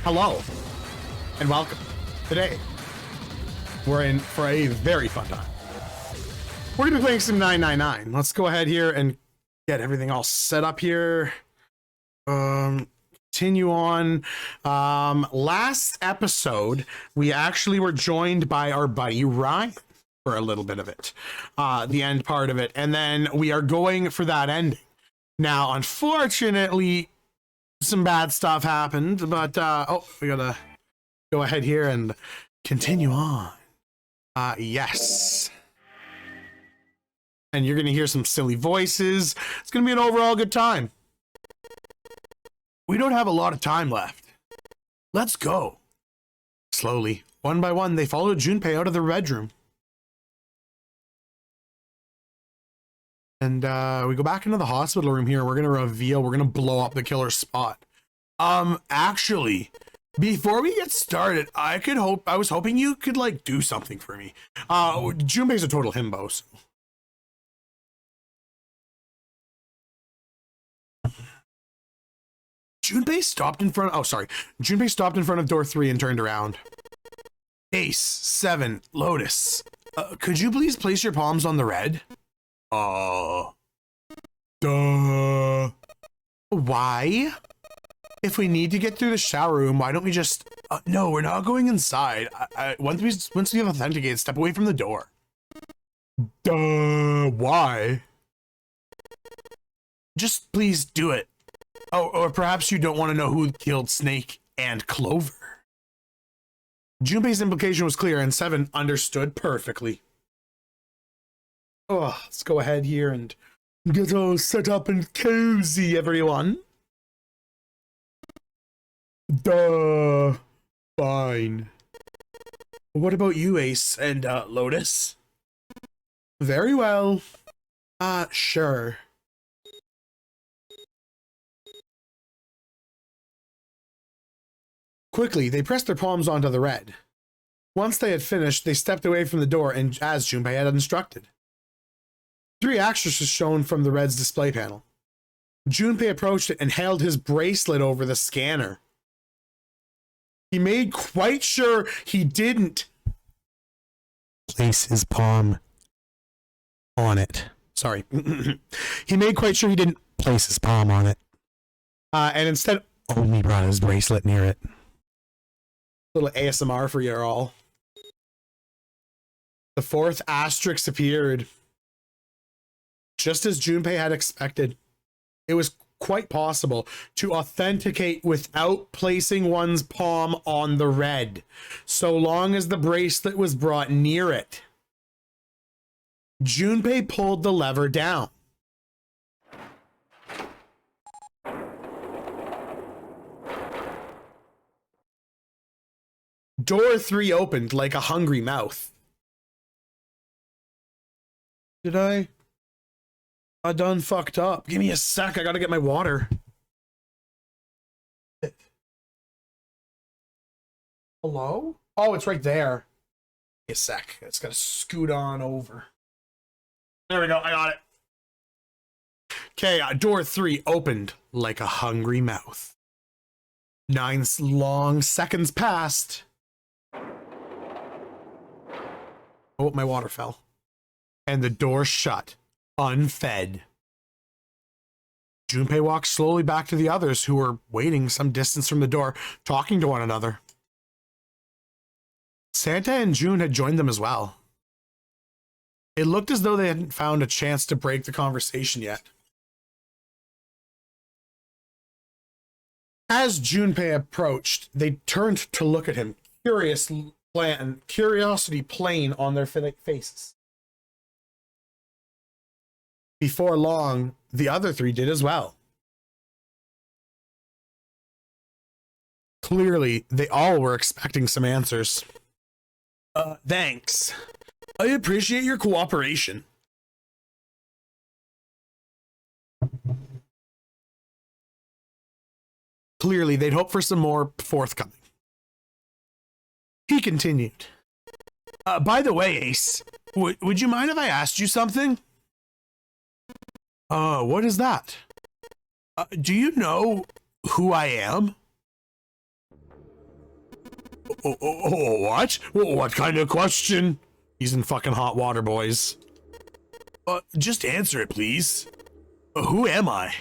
Hello, and welcome. Today, we're in for a very fun time. We're going to be playing some 999. Let's go ahead here and get everything all set up here. Continue on. Last episode, we actually were joined by our buddy Ryan for a little bit of it, the end part of it, and then we are going for that ending. Now, unfortunately, some bad stuff happened, but we gotta go ahead here and continue on. Yes. And you're gonna hear some silly voices. It's gonna be an overall good time. We don't have a lot of time left. Let's go. Slowly, one by one, they followed Junpei out of the bedroom. And we go back into the hospital room here. We're gonna blow up the killer's spot. Actually, before we get started, I was hoping you could like do something for me. Junpei's a total himbo. So. Junpei stopped in front of door 3 and turned around. Ace, 7, Lotus. Could you please place your palms on the red? Duh. Why? If we need to get through the shower room, why don't we just... no, we're not going inside. Once we have authenticated, step away from the door. Duh. Why? Just please do it. Oh, or perhaps you don't want to know who killed Snake and Clover. Junpei's implication was clear, and 7 understood perfectly. Oh, let's go ahead here and get all set up and cozy, everyone. Duh. Fine. What about you, Ace and Lotus? Very well. Sure. Quickly, they pressed their palms onto the red. Once they had finished, they stepped away from the door and as Junpei had instructed. 3 actors was shown from the red's display panel. Junpei approached it and held his bracelet over the scanner. He made quite sure he didn't place his palm on it. Sorry. He made quite sure he didn't place his palm on it. And instead only brought his bracelet near it. Little ASMR for you all. The 4th asterisk appeared. Just as Junpei had expected, it was quite possible to authenticate without placing one's palm on the red, so long as the bracelet was brought near it. Junpei pulled the lever down. Door 3 opened like a hungry mouth. Did I done fucked up. Give me a sec. I gotta get my water. Hello? Oh, it's right there. Give me a sec. It's gotta scoot on over. There we go. I got it. Okay, door 3 opened like a hungry mouth. 9 long seconds passed. Oh, my water fell. And the door shut, unfed. Junpei walked slowly back to the others who were waiting some distance from the door, talking to one another. Santa and June had joined them as well. It looked as though they hadn't found a chance to break the conversation yet. As Junpei approached, they turned to look at him, curiosity plain on their faces. Before long, the other 3 did as well. Clearly, they all were expecting some answers. Thanks. I appreciate your cooperation. Clearly, they'd hoped for some more forthcoming. He continued. By the way, Ace, would you mind if I asked you something? What is that? Do you know who I am? What? What kind of question? He's in fucking hot water, boys. Just answer it, please. Who am I?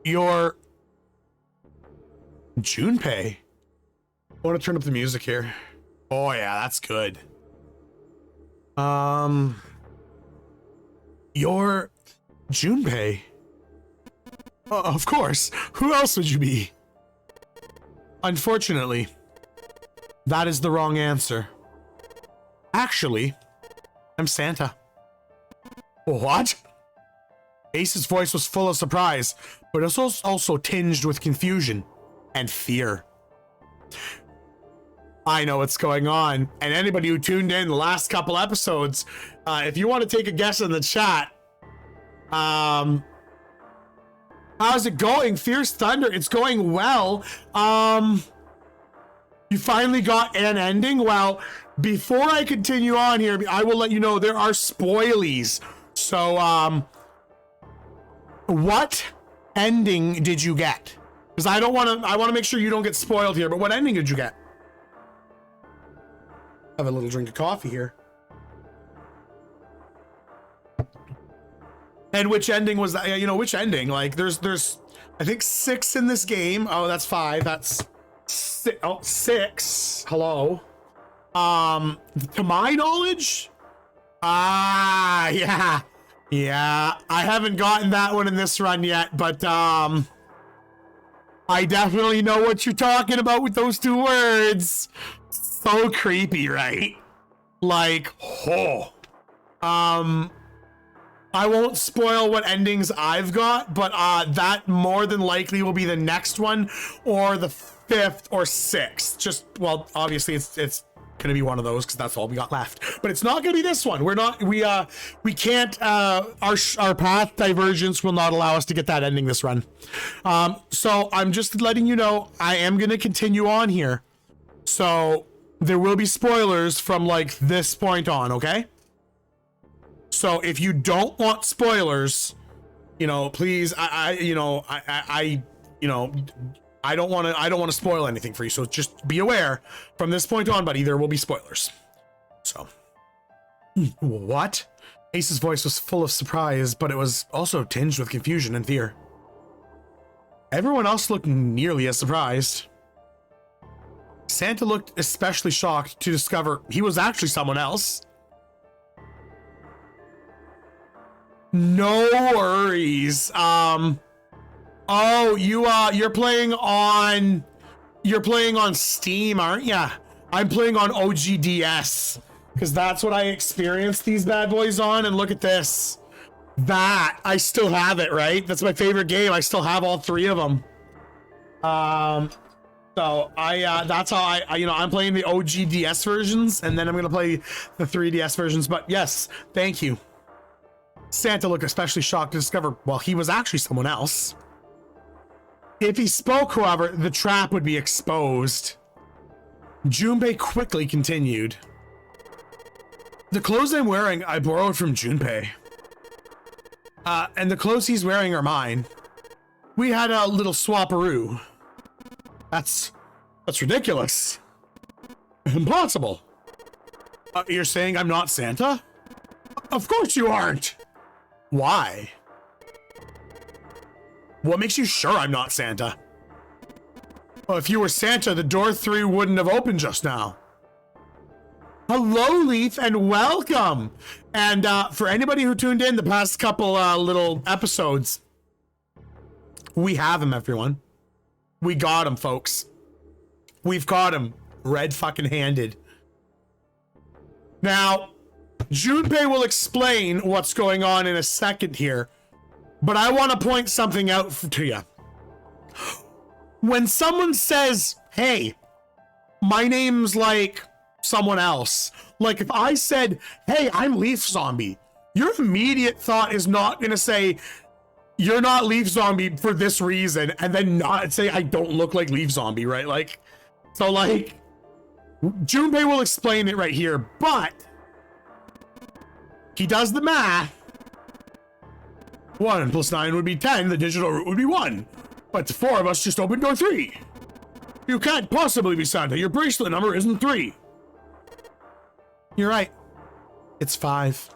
You're Junpei. I want to turn up the music here. Oh yeah, that's good. You're Junpei. Of course. Who else would you be? Unfortunately, that is the wrong answer. Actually, I'm Santa. What? Ace's voice was full of surprise, but it was also tinged with confusion and fear. I know what's going on, and anybody who tuned in the last couple episodes, if you want to take a guess in the chat, how's it going? Fierce Thunder, it's going well. You finally got an ending? Well, before I continue on here, I will let you know there are spoilies. So, what ending did you get? Because I want to make sure you don't get spoiled here, but what ending did you get? Have a little drink of coffee here. And which ending was that? You know, which ending? Like, there's, I think 6 in this game. Oh, that's 5. That's 6. Oh, 6. Hello. To my knowledge, yeah. I haven't gotten that one in this run yet, but I definitely know what you're talking about with those 2 words. So creepy, right? Like, I won't spoil what endings I've got, but that more than likely will be the next one, or the 5th or 6th. Just, well, obviously it's gonna be one of those because that's all we got left. But it's not gonna be this one. We can't. Our path divergence will not allow us to get that ending this run. So I'm just letting you know I am gonna continue on here. So there will be spoilers from like this point on, okay? So if you don't want spoilers, you know, please, I don't want to spoil anything for you. So just be aware from this point on, buddy, there will be spoilers. So, what? Ace's voice was full of surprise, but it was also tinged with confusion and fear. Everyone else looked nearly as surprised. Santa looked especially shocked to discover he was actually someone else. No worries. Oh, you're playing on Steam, aren't ya? I'm playing on OGDS because that's what I experienced these bad boys on. And look at this. That I still have it, right? That's my favorite game. I still have all 3 of them. So that's how I'm playing the OGDS versions, and then I'm gonna play the 3DS versions. But yes, thank you. Santa looked especially shocked to discover, well, he was actually someone else. If he spoke, however, the trap would be exposed. Junpei quickly continued. The clothes I'm wearing, I borrowed from Junpei. And the clothes he's wearing are mine. We had a little swapperoo. That's ridiculous. Impossible. You're saying I'm not Santa? Of course you aren't. Why? What makes you sure I'm not Santa? Well, if you were Santa, the door 3 wouldn't have opened just now. Hello, Leaf, and welcome. And for anybody who tuned in the past couple little episodes, we have him, everyone. We got him, folks. We've got him red fucking handed. Now, Junpei will explain what's going on in a second here, but I want to point something out to you. When someone says, hey, my name's like someone else, like if I said, hey, I'm Leaf Zombie, your immediate thought is not going to say, you're not Leaf Zombie for this reason, and then not say I don't look like Leaf Zombie, right? Like, so like, Junpei will explain it right here, but he does the math. 1 + 9 would be 10, the digital root would be 1. But the 4 of us just opened door 3. You can't possibly be Santa. Your bracelet number isn't 3. You're right. It's 5.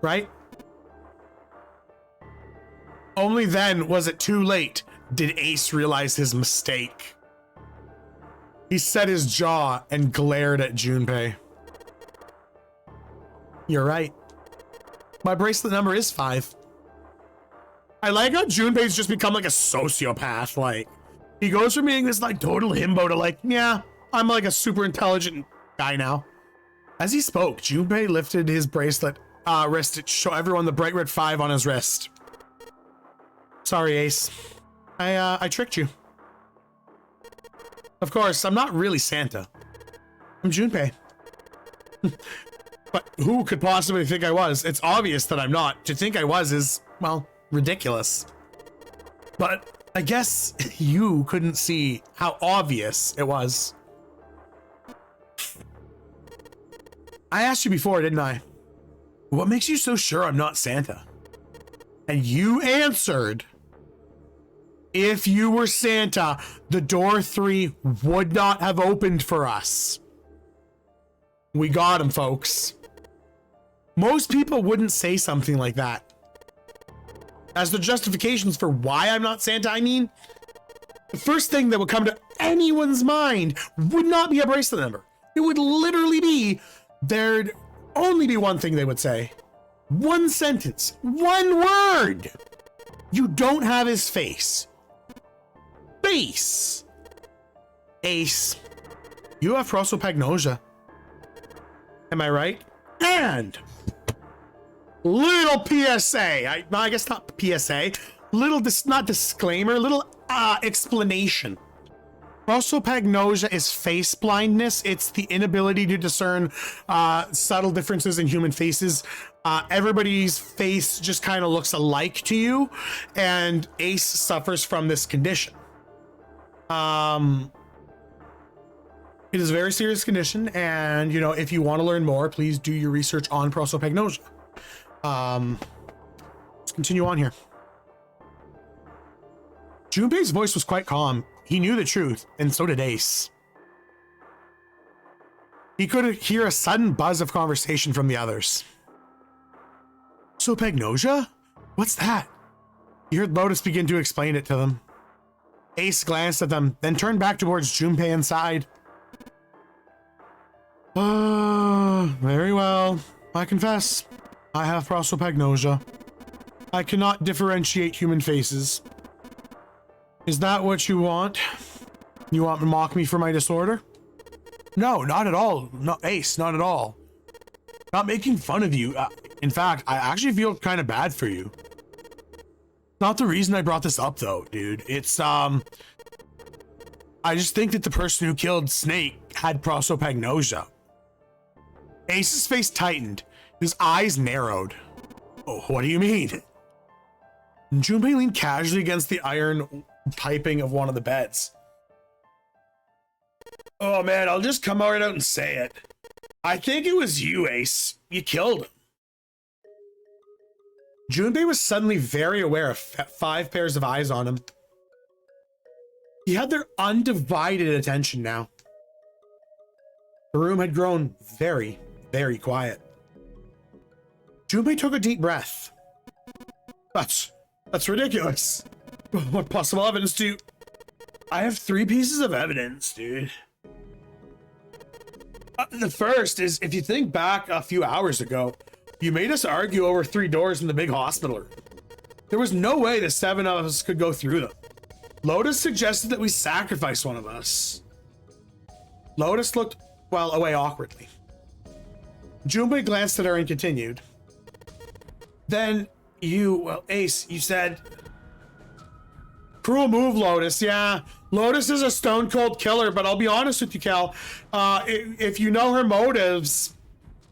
Right? Only then was it too late did Ace realize his mistake. He set his jaw and glared at Junpei. You're right. My bracelet number is 5. I like how Junpei's just become like a sociopath. Like, he goes from being this like total himbo to like, yeah, I'm like a super intelligent guy now. As he spoke, Junpei lifted his bracelet wrist to show everyone the bright red 5 on his wrist. Sorry, Ace. I tricked you. Of course, I'm not really Santa. I'm Junpei. But who could possibly think I was? It's obvious that I'm not. To think I was is, well, ridiculous. But I guess you couldn't see how obvious it was. I asked you before, didn't I? What makes you so sure I'm not Santa? And you answered, if you were Santa, the door 3 would not have opened for us. We got him, folks. Most people wouldn't say something like that. As the justifications for why I'm not Santa, I mean, the first thing that would come to anyone's mind would not be a bracelet number. It would literally be, there'd only be one thing they would say. One sentence, one word. You don't have his face. Face. Ace, you have prosopagnosia. Am I right? And little PSA. I guess not PSA. Little not disclaimer. Little explanation. Prosopagnosia is face blindness. It's the inability to discern subtle differences in human faces. Everybody's face just kind of looks alike to you, and Ace suffers from this condition. It is a very serious condition, and you know, if you want to learn more, please do your research on prosopagnosia. Let's continue on here. Junpei's voice was quite calm. He knew the truth, and so did Ace. He could hear a sudden buzz of conversation from the others. Prosopagnosia? What's that? He heard Lotus begin to explain it to them. Ace glanced at them, then turned back towards Junpei and sighed. Very well. I confess, I have prosopagnosia. I cannot differentiate human faces. Is that what you want? You want to mock me for my disorder? No, not at all. No, Ace, not at all. Not making fun of you. In fact, I actually feel kind of bad for you. Not the reason I brought this up though, dude. It's, I just think that the person who killed Snake had prosopagnosia. Ace's face tightened. His eyes narrowed. Oh, what do you mean? Junpei leaned casually against the iron piping of one of the beds. Oh man, I'll just come right out and say it. I think it was you, Ace. You killed him. Junpei was suddenly very aware of 5 pairs of eyes on him. He had their undivided attention now. The room had grown very, very quiet. Junpei took a deep breath. That's ridiculous. What possible evidence do you... I have 3 pieces of evidence, dude. The first is, if you think back a few hours ago, you made us argue over 3 doors in the big hospital room. There was no way the 7 of us could go through them. Lotus suggested that we sacrifice one of us. Lotus looked, well, away awkwardly. Junpei glanced at her and continued. Then Ace, you said... Cruel move, Lotus. Yeah, Lotus is a stone cold killer, but I'll be honest with you, Cal. If you know her motives,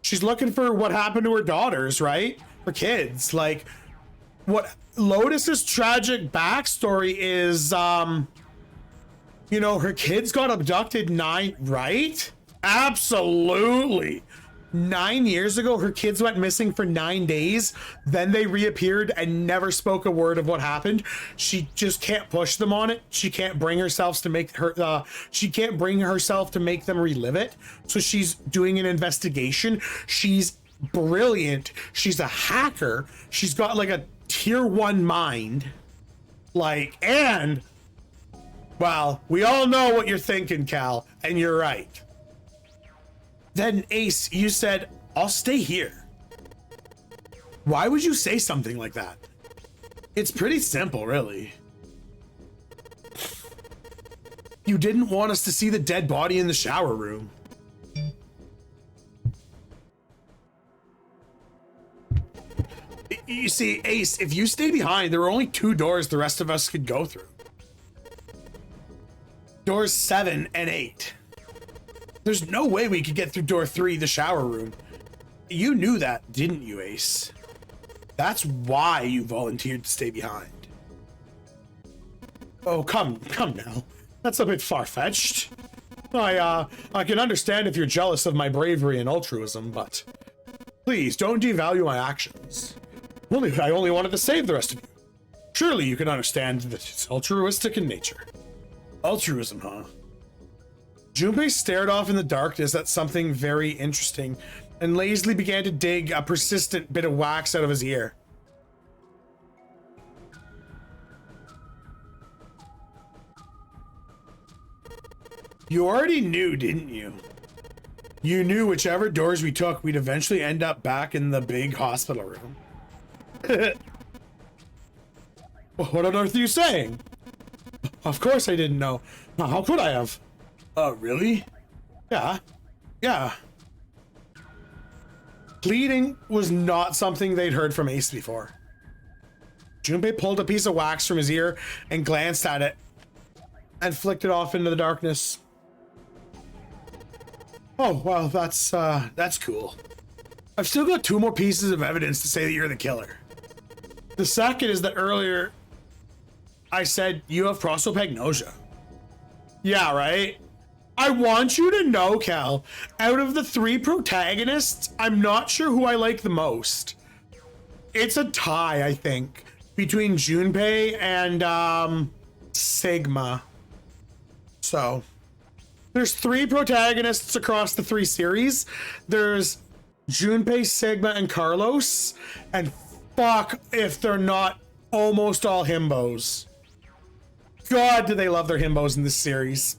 she's looking for what happened to her daughters, right? Her kids. Like, what Lotus's tragic backstory is, you know, her kids got abducted right? Absolutely. 9 years ago, her kids went missing for 9 days. Then they reappeared and never spoke a word of what happened. She just can't push them on it. She can't bring herself to make her, she can't bring herself to make them relive it. So she's doing an investigation. She's brilliant. She's a hacker. She's got like a tier 1 mind. Like, and, well, we all know what you're thinking, Cal, and you're right. Then, Ace, you said, I'll stay here. Why would you say something like that? It's pretty simple, really. You didn't want us to see the dead body in the shower room. You see, Ace, if you stay behind, there were only 2 doors the rest of us could go through. Doors 7 and 8. There's no way we could get through door 3, the shower room. You knew that, didn't you, Ace? That's why you volunteered to stay behind. Oh, come now. That's a bit far-fetched. I can understand if you're jealous of my bravery and altruism, but please don't devalue my actions. I only wanted to save the rest of you. Surely you can understand that it's altruistic in nature. Altruism, huh? Junpei stared off in the darkness at something very interesting and lazily began to dig a persistent bit of wax out of his ear. You already knew, didn't you? You knew whichever doors we took, we'd eventually end up back in the big hospital room. What on earth are you saying? Of course I didn't know. How could I have? Really? Yeah. Pleading was not something they'd heard from Ace before. Junpei pulled a piece of wax from his ear and glanced at it and flicked it off into the darkness. Oh, well, that's cool. I've still got 2 more pieces of evidence to say that you're the killer. The second is that earlier I said you have prosopagnosia. Yeah, right? I want you to know, Cal, out of the 3 protagonists, I'm not sure who I like the most. It's a tie, I think, between Junpei and Sigma. So, there's 3 protagonists across the 3 series. There's Junpei, Sigma, and Carlos. And fuck if they're not almost all himbos. God, do they love their himbos in this series.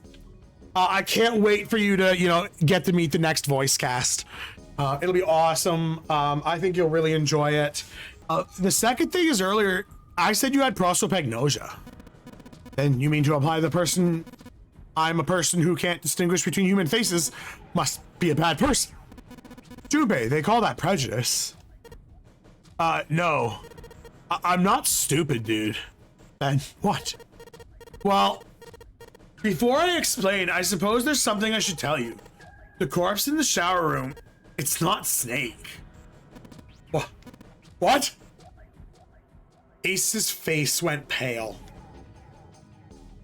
I can't wait for you to, get to meet the next voice cast. It'll be awesome. I think you'll really enjoy it. The second thing is earlier, I said you had prosopagnosia. And you mean to imply I'm a person who can't distinguish between human faces, must be a bad person. Junpei, they call that prejudice. No. I'm not stupid, dude. Then what? Well, before I explain, I suppose there's something I should tell you. The corpse in the shower room, it's not Snake. What? Ace's face went pale.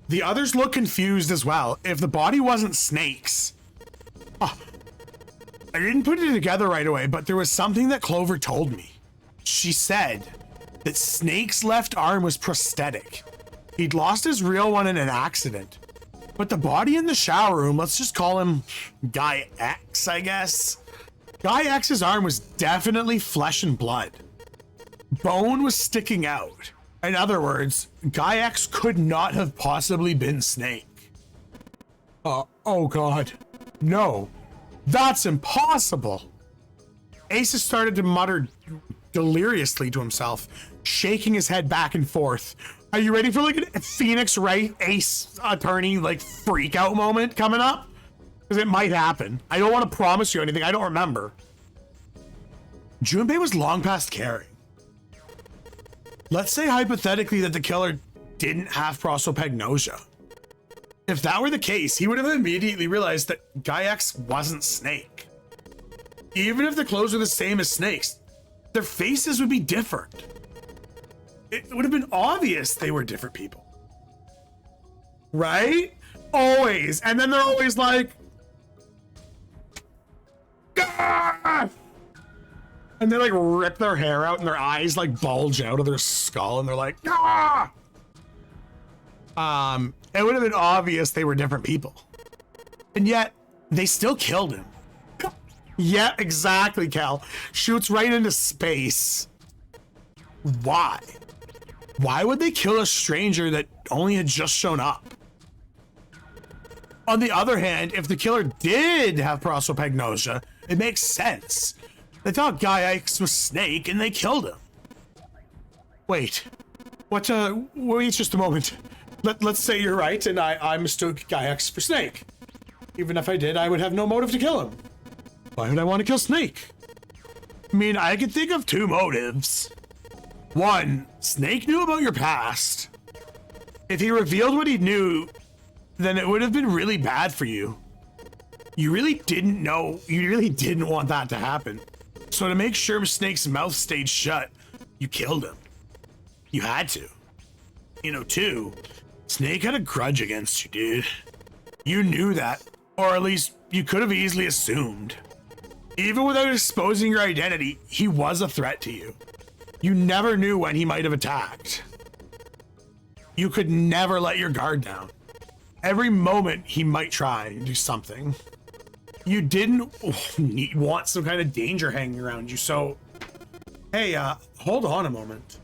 The others looked confused as well. If the body wasn't Snake's. I didn't put it together right away, but there was something that Clover told me. She said that Snake's left arm was prosthetic. He'd lost his real one in an accident. But the body in the shower room, let's just call him Guy X, I guess. Guy X's arm was definitely flesh and blood. Bone was sticking out. In other words, Guy X could not have possibly been Snake. Oh God. No. That's impossible. Ace started to mutter deliriously to himself, shaking his head back and forth. Are you ready for like a Phoenix Wright Ace attorney like freak out moment coming up? Because it might happen. I don't want to promise you anything. I don't remember. Junpei was long past caring. Let's say hypothetically that the killer didn't have prosopagnosia. If that were the case, he would have immediately realized that Guy X wasn't Snake. Even if the clothes were the same as Snake's, their faces would be different. It would have been obvious they were different people. Right? Always. And then they're always like, "Ah!" And they like rip their hair out and their eyes like bulge out of their skull and they're like, "Ah!" It would have been obvious they were different people. And yet they still killed him. Yeah, exactly, Cal. Shoots right into space. Why? Why would they kill a stranger that only had just shown up? On the other hand, if the killer did have prosopagnosia, it makes sense. They thought Guy X was Snake and they killed him. Wait. What, wait just a moment. Let's say you're right and I mistook Guy X for Snake. Even if I did, I would have no motive to kill him. Why would I want to kill Snake? I mean, I could think of two motives. One, Snake knew about your past. If he revealed what he knew, then it would have been really bad for you. You really didn't know, you really didn't want that to happen. So to make sure Snake's mouth stayed shut, you killed him. You had to. You know, two, Snake had a grudge against you, dude. You knew that, or at least you could have easily assumed. Even without exposing your identity, he was a threat to you. You never knew when he might have attacked. You could never let your guard down. Every moment he might try to do something. You didn't want some kind of danger hanging around you, so... Hey, hold on a moment.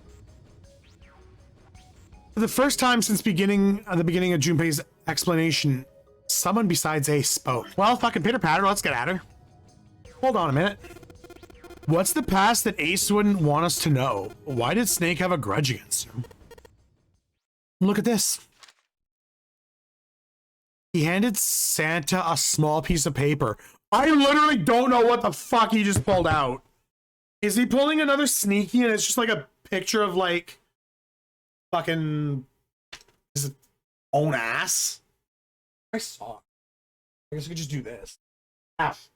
For the first time since the beginning of Junpei's explanation, someone besides Ace spoke. Well, fucking pitter patter, let's get at her. Hold on a minute. What's the past that Ace wouldn't want us to know? Why did Snake have a grudge against him? Look at this. He handed Santa a small piece of paper. I literally don't know what the fuck he just pulled out. Is he pulling another sneaky and it's just like a picture of like fucking his own ass? I saw it. I guess we could just do this. F.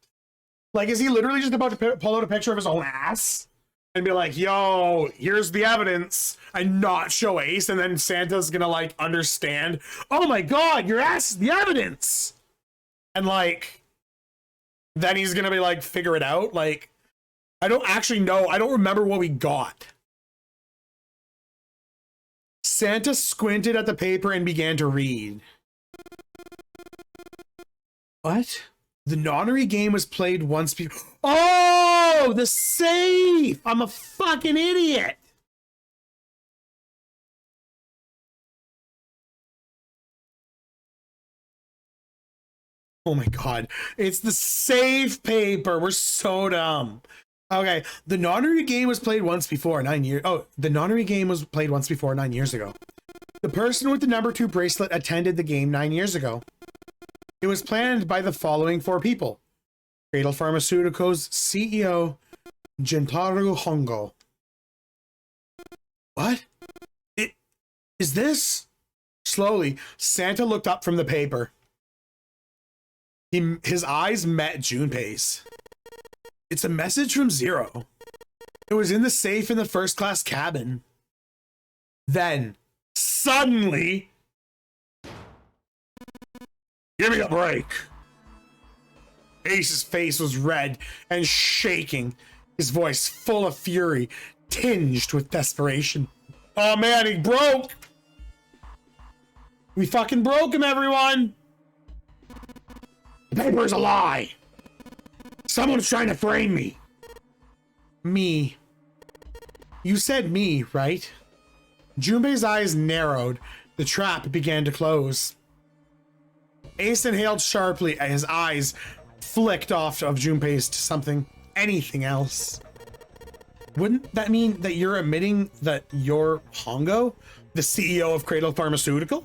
Like, is he literally just about to pull out a picture of his own ass and be like, yo, here's the evidence, and not show Ace, and then Santa's gonna like understand, oh my god, your ass is the evidence, and like then he's gonna be like, figure it out. Like, I don't actually know. I don't remember what we got. Santa squinted at the paper and began to read. What? The nonary game was played once before. Oh, the safe! I'm a fucking idiot. Oh my god. It's the safe paper. We're so dumb. Okay. The nonary game was played once before 9 years. Oh, the nonary game was played once before 9 years ago. The person with the number 2 bracelet attended the game 9 years ago. It was planned by the following 4 people. Cradle Pharmaceuticals CEO, Jintaro Hongo. What? Is this? Slowly, Santa looked up from the paper. His eyes met Junpei's. It's a message from Zero. It was in the safe in the first class cabin. Then, suddenly... Give me a break. Ace's face was red and shaking, his voice full of fury, tinged with desperation. Oh man, he broke! We fucking broke him, everyone! The paper is a lie! Someone's trying to frame me! Me. You said me, right? Junpei's eyes narrowed. The trap began to close. Ace inhaled sharply as his eyes flicked off of Junpei's to something, anything else. Wouldn't that mean that you're admitting that you're Hongo, the CEO of Cradle Pharmaceutical?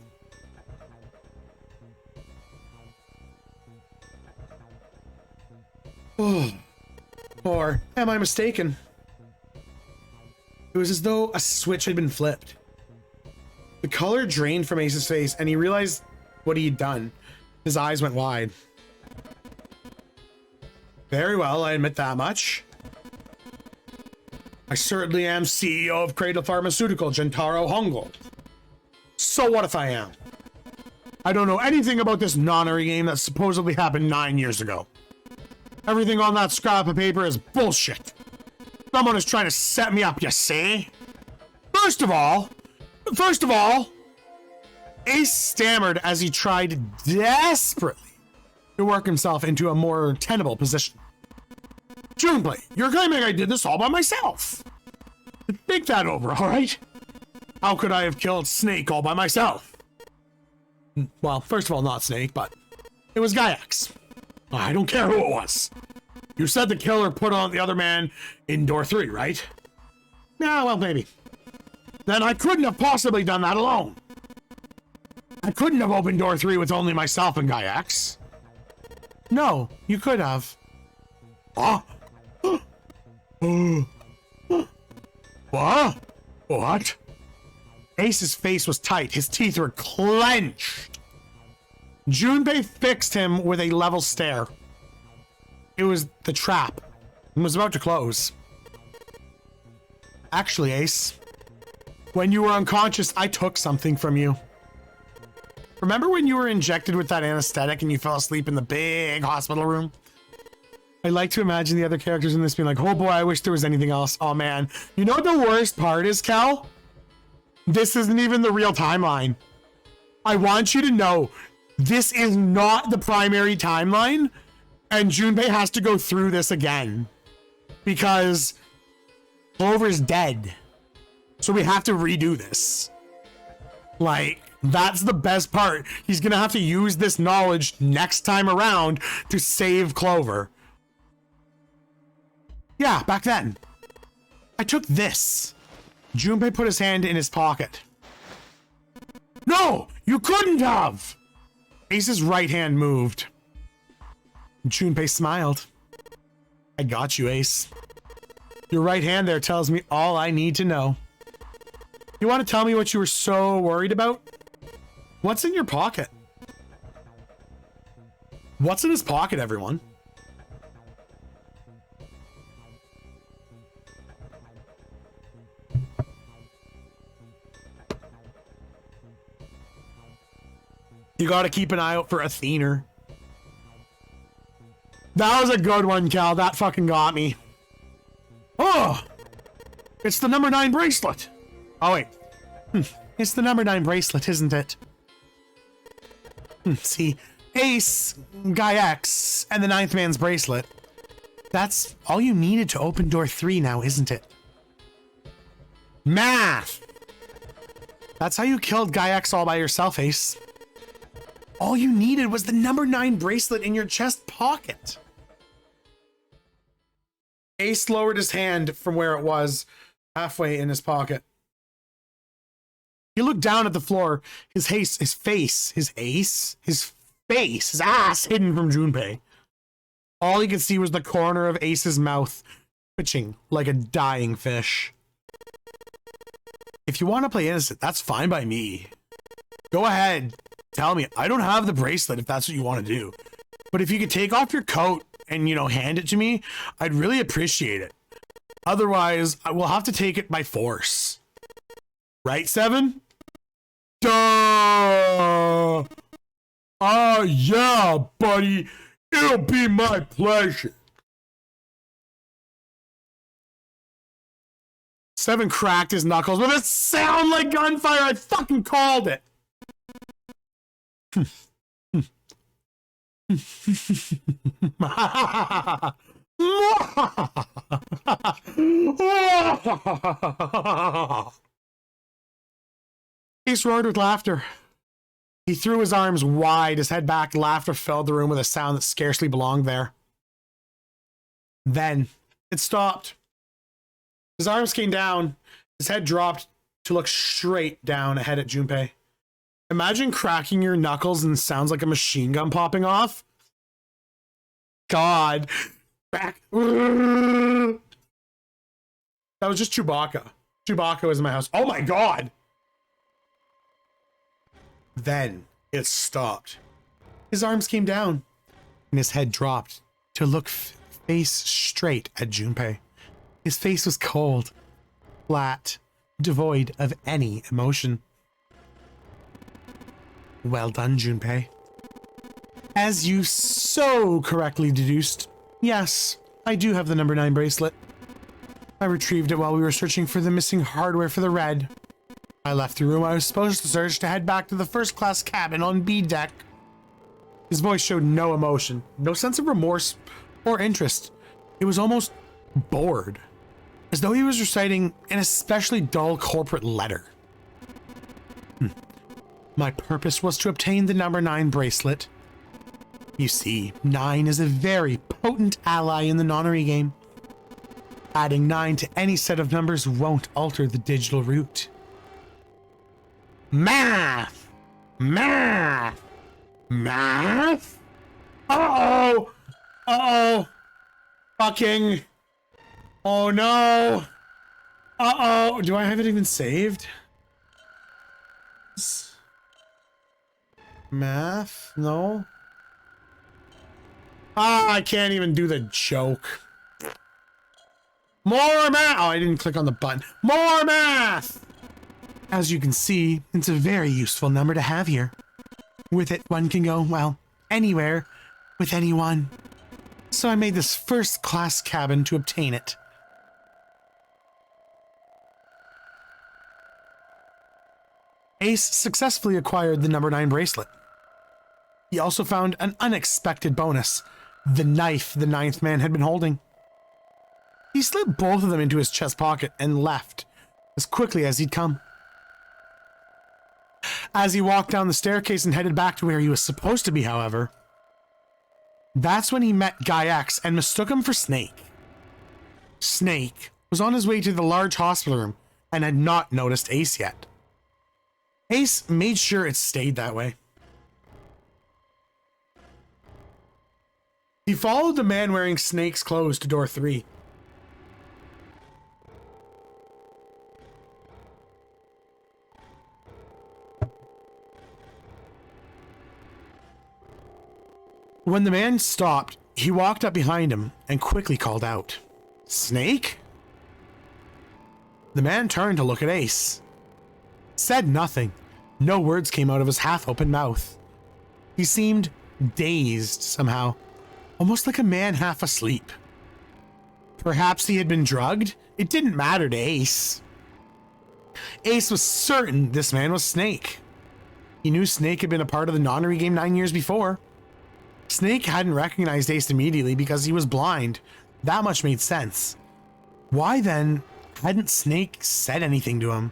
Oh. Or am I mistaken? It was as though a switch had been flipped. The color drained from Ace's face and he realized what he had done. His eyes went wide. Very well, I admit that much. I certainly am CEO of Cradle Pharmaceutical, Jintaro Hongo. So what if I am? I don't know anything about this nonary game that supposedly happened 9 years ago. Everything on that scrap of paper is bullshit. Someone is trying to set me up, you see? First of all, Ace stammered as he tried desperately to work himself into a more tenable position. Junpei, you're claiming I did this all by myself. Think that over, all right? How could I have killed Snake all by myself? Well, first of all, not Snake, but it was Gaiax. I don't care who it was. You said the killer put on the other man in door 3, right? Yeah, well, maybe. Then I couldn't have possibly done that alone. I couldn't have opened door 3 with only myself and Gaiax. No, you could have. What? What? What? Ace's face was tight. His teeth were clenched. Junpei fixed him with a level stare. It was the trap. It was about to close. Actually, Ace, when you were unconscious, I took something from you. Remember when you were injected with that anesthetic and you fell asleep in the big hospital room? I like to imagine the other characters in this being like, oh boy, I wish there was anything else. Oh man. You know what the worst part is, Cal? This isn't even the real timeline. I want you to know this is not the primary timeline, and Junpei has to go through this again because Clover's dead. So we have to redo this. Like, that's the best part. He's gonna have to use this knowledge next time around to save Clover. Yeah, back then. I took this. Junpei put his hand in his pocket. No, you couldn't have! Ace's right hand moved. Junpei smiled. I got you, Ace. Your right hand there tells me all I need to know. You want to tell me what you were so worried about? What's in your pocket? What's in his pocket, everyone? You gotta keep an eye out for Athener. That was a good one, Cal. That fucking got me. Oh! It's the number 9 bracelet. Oh, wait. It's the number 9 bracelet, isn't it? See, Ace, Gaiax, and the 9th man's bracelet. That's all you needed to open door 3 now, isn't it? Math! That's how you killed Gaiax all by yourself, Ace. All you needed was the number 9 bracelet in your chest pocket. Ace lowered his hand from where it was, halfway in his pocket. He looked down at the floor, his face, his ass hidden from Junpei. All he could see was the corner of Ace's mouth, twitching like a dying fish. If you want to play innocent, that's fine by me. Go ahead. Tell me, I don't have the bracelet if that's what you want to do. But if you could take off your coat and, you know, hand it to me, I'd really appreciate it. Otherwise, I will have to take it by force. Right, Seven? Duh! Yeah, buddy. It'll be my pleasure. Seven cracked his knuckles with a sound like gunfire. I fucking called it. Ace roared with laughter. He threw his arms wide, his head back. Laughter filled the room with a sound that scarcely belonged there. Then it stopped. His arms came down. His head dropped to look straight down ahead at Junpei. Imagine cracking your knuckles and it sounds like a machine gun popping off. God. Back. That was just Chewbacca. Chewbacca was in my house. Oh my God. Then it stopped. His arms came down and his head dropped to look face straight at Junpei. His face was cold, flat, devoid of any emotion. Well done, Junpei. As you so correctly deduced, Yes, I do have the number 9 bracelet. I retrieved it while we were searching for the missing hardware for the Red. I left the room I was supposed to search to head back to the first class cabin on B deck. His voice showed no emotion, no sense of remorse or interest. It was almost bored, as though he was reciting an especially dull corporate letter. My purpose was to obtain the number 9 bracelet. You see, 9 is a very potent ally in the nonary game. Adding 9 to any set of numbers won't alter the digital root. Math! Math! Math? Uh-oh! Uh-oh! Fucking... Oh no! Uh-oh! Do I have it even saved? Math? No? Ah, I can't even do the joke. More math! Oh, I didn't click on the button. More math! As you can see, it's a very useful number to have here. With it, one can go, well, anywhere, with anyone. So I made this first-class cabin to obtain it. Ace successfully acquired the number 9 bracelet. He also found an unexpected bonus, the knife the 9th man had been holding. He slipped both of them into his chest pocket and left as quickly as he'd come. As he walked down the staircase and headed back to where he was supposed to be, however, that's when he met Guy X and mistook him for Snake. Snake was on his way to the large hospital room and had not noticed Ace yet. Ace made sure it stayed that way. He followed the man wearing Snake's clothes to door 3. When the man stopped, he walked up behind him and quickly called out, "Snake?" The man turned to look at Ace. Said nothing. No words came out of his half-open mouth. He seemed dazed somehow, almost like a man half asleep. Perhaps he had been drugged? It didn't matter to Ace. Ace was certain this man was Snake. He knew Snake had been a part of the nonary game 9 years before. Snake hadn't recognized Ace immediately because he was blind. That much made sense. Why then hadn't Snake said anything to him?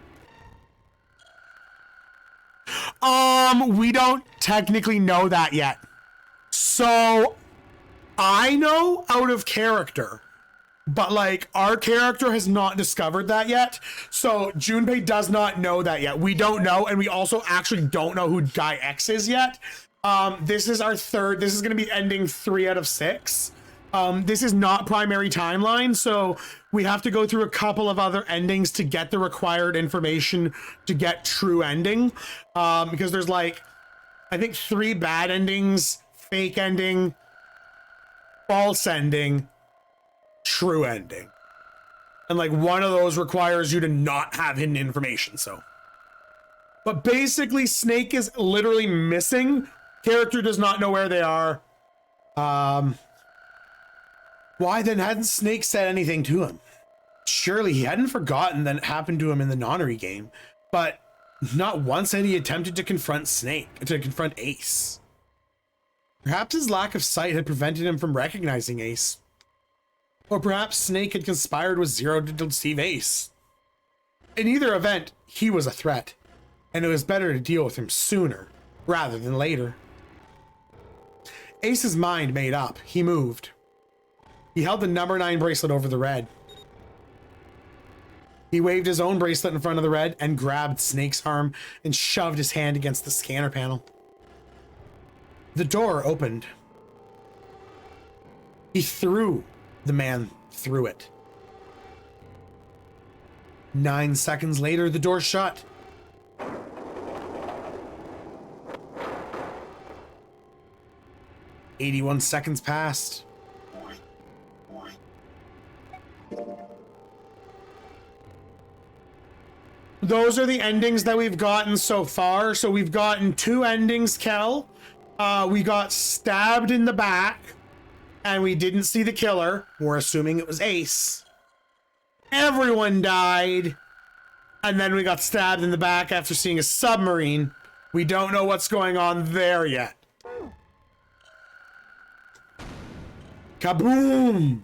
We don't technically know that yet. So, I know out of character, but like our character has not discovered that yet. So Junpei does not know that yet. We don't know, and we also actually don't know who Guy X is yet. This is our third. This is going to be ending 3 out of 6. This is not primary timeline, so we have to go through a couple of other endings to get the required information to get true ending. Because there's like, I think 3 bad endings, fake ending, false ending, true ending. And like one of those requires you to not have hidden information, so. But basically, Snake is literally missing. Character does not know where they are. Why then hadn't Snake said anything to him? Surely he hadn't forgotten that it happened to him in the nonary game, but not once had he attempted to confront Ace. Perhaps his lack of sight had prevented him from recognizing Ace. Or perhaps Snake had conspired with Zero to deceive Ace. In either event, he was a threat, and it was better to deal with him sooner rather than later. Ace's mind made up. He moved. He held the number 9 bracelet over the Red. He waved his own bracelet in front of the Red and grabbed Snake's arm and shoved his hand against the scanner panel. The door opened. He threw the man through it. 9 seconds later, the door shut. "81 seconds passed. Those are the endings that we've gotten so far. So we've gotten 2 endings, Kel. We got stabbed in the back. And we didn't see the killer. We're assuming it was Ace. Everyone died. And then we got stabbed in the back after seeing a submarine. We don't know what's going on there yet. Kaboom!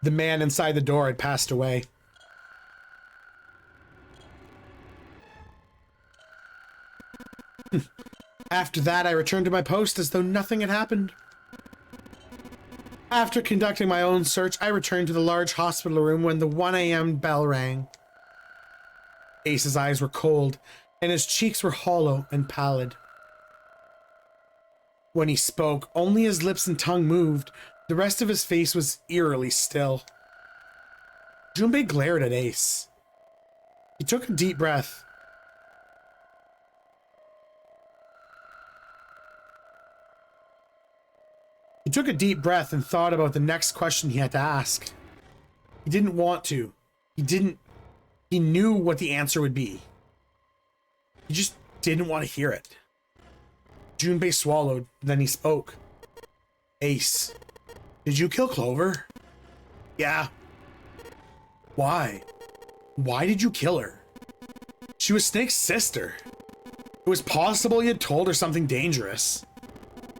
The man inside the door had passed away. After that, I returned to my post as though nothing had happened. After conducting my own search, I returned to the large hospital room when the 1 a.m. bell rang. Ace's eyes were cold, and his cheeks were hollow and pallid. When he spoke, only his lips and tongue moved. The rest of his face was eerily still. Junpei glared at Ace. He took a deep breath. He took a deep breath and thought about the next question he had to ask. He didn't want to. He knew what the answer would be. He just didn't want to hear it. Junpei swallowed, then he spoke. Ace, did you kill Clover? Yeah. Why? Why did you kill her? She was Snake's sister. It was possible you had told her something dangerous.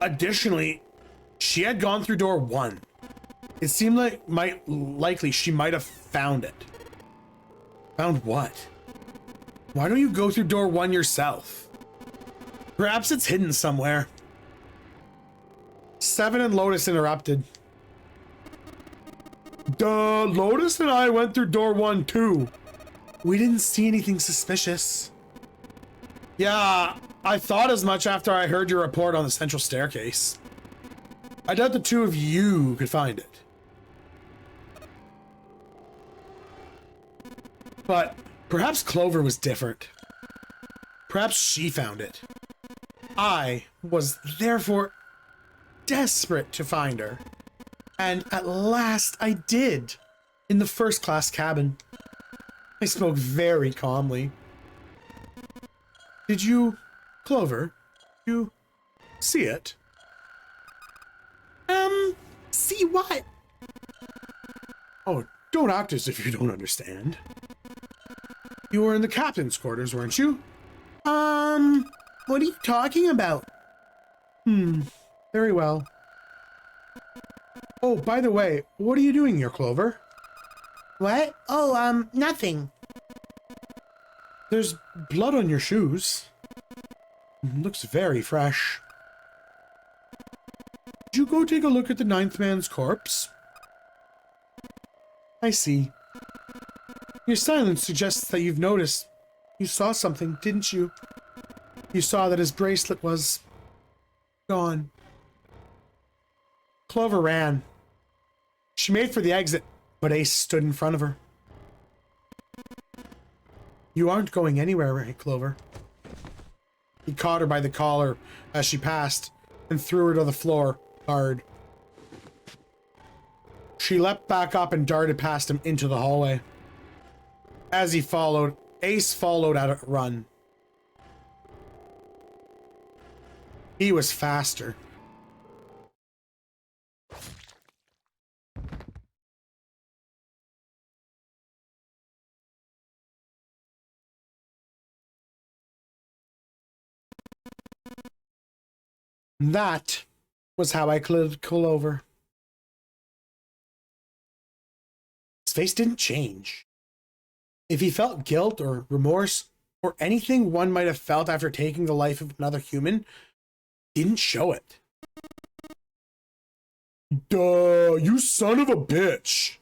Additionally, she had gone through door 1. It seemed likely she might have found it. Found what? Why don't you go through door 1 yourself? Perhaps it's hidden somewhere. Seven and Lotus interrupted. Duh, Lotus and I went through door 1 too. We didn't see anything suspicious. Yeah, I thought as much after I heard your report on the central staircase. I doubt the two of you could find it. But perhaps Clover was different. Perhaps she found it. I was therefore desperate to find her. And at last I did, in the first-class cabin. I spoke very calmly. Did you, Clover, you see it? See what? Oh, don't act as if you don't understand. You were in the captain's quarters, weren't you? What are you talking about? Very well. Oh, by the way, what are you doing here, Clover? What? Oh, nothing. There's blood on your shoes. Looks very fresh. Did you go take a look at the 9th man's corpse? I see. Your silence suggests that you've noticed. You saw something, didn't you? You saw that his bracelet was gone. Clover ran. She made for the exit, but Ace stood in front of her. You aren't going anywhere, right, Clover? He caught her by the collar as she passed and threw her to the floor hard. She leapt back up and darted past him into the hallway. As he followed, Ace followed at a run. He was faster. That was how I killed Clover. His face didn't change. If he felt guilt or remorse or anything one might have felt after taking the life of another human, didn't show it. Duh, you son of a bitch.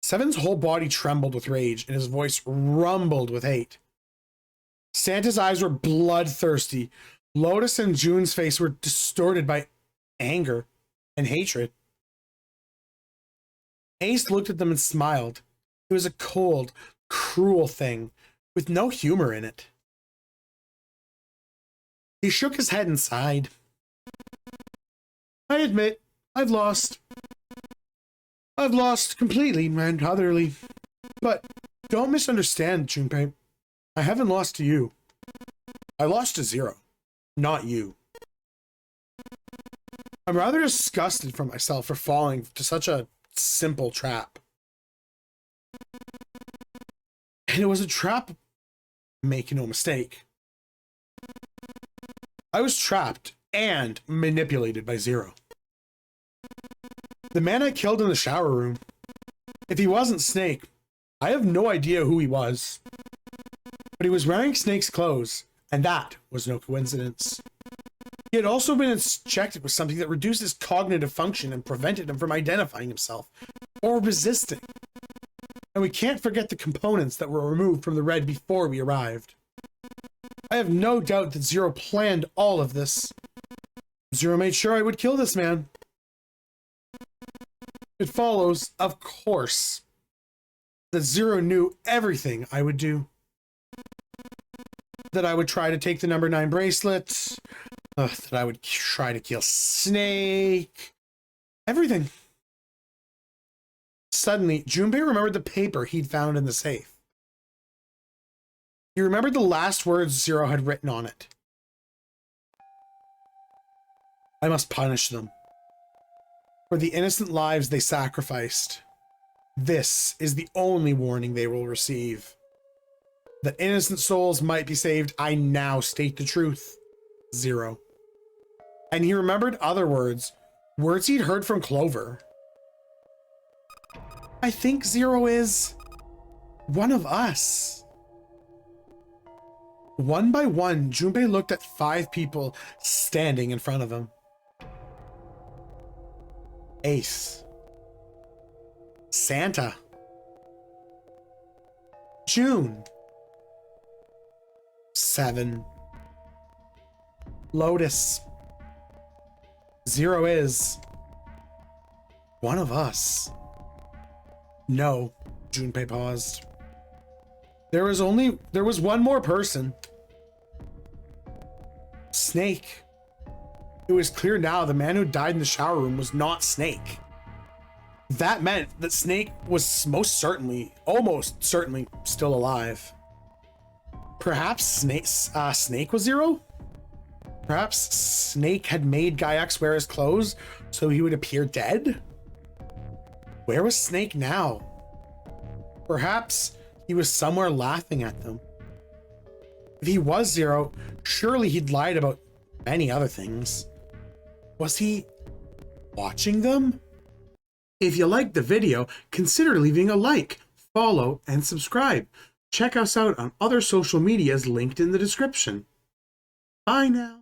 Seven's whole body trembled with rage and his voice rumbled with hate. Santa's eyes were bloodthirsty. Lotus and June's face were distorted by anger and hatred. Ace looked at them and smiled. It was a cold, cruel thing with no humor in it. He shook his head and sighed. I admit, I've lost. I've lost completely and utterly. But don't misunderstand, Junpei. I haven't lost to you. I lost to Zero, not you. I'm rather disgusted for myself for falling to such a simple trap. And it was a trap, make no mistake. I was trapped and manipulated by Zero. The man I killed in the shower room, if he wasn't Snake, I have no idea who he was. But he was wearing Snake's clothes, and that was no coincidence. He had also been injected with something that reduced his cognitive function and prevented him from identifying himself or resisting. And we can't forget the components that were removed from the Red before we arrived. I have no doubt that Zero planned all of this. Zero made sure I would kill this man. It follows, of course, that Zero knew everything I would do. That I would try to take the number 9 bracelet. That I would try to kill Snake. Everything. Suddenly, Junpei remembered the paper he'd found in the safe. He remembered the last words Zero had written on it. I must punish them for the innocent lives they sacrificed. This is the only warning they will receive. That innocent souls might be saved, I now state the truth. Zero. And he remembered other words he'd heard from Clover. I think Zero is one of us. One by one, Junpei looked at 5 people standing in front of him. Ace. Santa. June. 7. Lotus. Zero is one of us. No, Junpei paused. There was one more person. Snake. It was clear now the man who died in the shower room was not Snake. That meant that Snake was almost certainly still alive. Perhaps Snake was Zero? Perhaps Snake had made Gaiax wear his clothes so he would appear dead? Where was Snake now? Perhaps he was somewhere laughing at them. If he was Zero, surely he'd lied about many other things. Was he watching them? If you liked the video, consider leaving a like, follow, and subscribe. Check us out on other social medias linked in the description. Bye now.